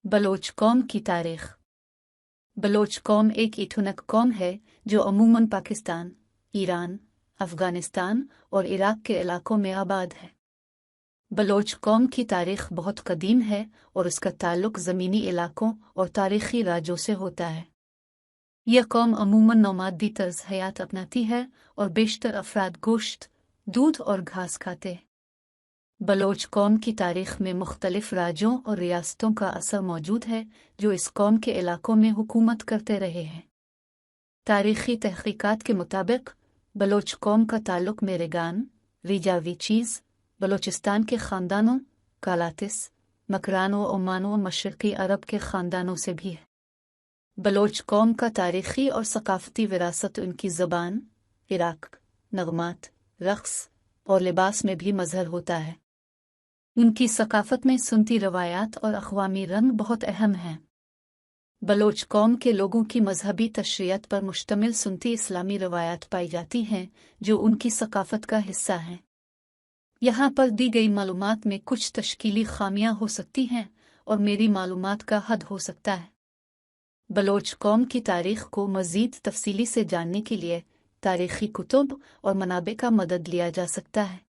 Bloch कौम की तारीख। बलोच कौम एक एथनिक कौम है जो अमूमन पाकिस्तान, ईरान, अफ़गानिस्तान और इराक के इलाकों में आबाद है। बलोच कौम की तारीख बहुत कदीम है और उसका ताल्लुक ज़मीनी इलाकों और तारीख़ी राज्यों से होता है। यह कौम अमूमन नोमादी तर्ज़ हयात अपनाती है और बेशतर अफराद गोश्त, दूध और घास खाते हैं। बलोच कौम की तारीख में मुख्तलिफ राज्यों और रियासतों का असर मौजूद है जो इस कौम के इलाकों में हुकूमत करते रहे हैं। तारीख़ी तहक़ीक़ात के मुताबिक बलोच कौम का ताल्लुक मेरेगान, रिजावीचीज़, बलोचिस्तान के ख़ानदानों, कालातिस, मकरान व ओमान व मशरक़ी अरब के ख़ानदानों से भी है। बलोच कौम का तारीख़ी और सक़ाफ़ती विरासत उनकी ज़बान, इराक़, नग़मात, रक़्स और लिबास में भी मज़हर होता है। उनकी सक़ाफ़त में सुन्नती रवायात और अक़वामी रंग बहुत अहम हैं। बलोच कौम के लोगों की मजहबी तशरीयत पर मुश्तमिल सुन्नती इस्लामी रवायात पाई जाती हैं जो उनकी सक़ाफ़त का हिस्सा हैं। यहाँ पर दी गई मालूमात में कुछ तश्कीली ख़ामियाँ हो सकती हैं और मेरी मालूमात का हद हो सकता है। बलोच कौम की तारीख़ को मज़ीद तफ़सीली से जानने के लिए तारीख़ी कुतुब और मनाबे का मदद लिया जा सकता है।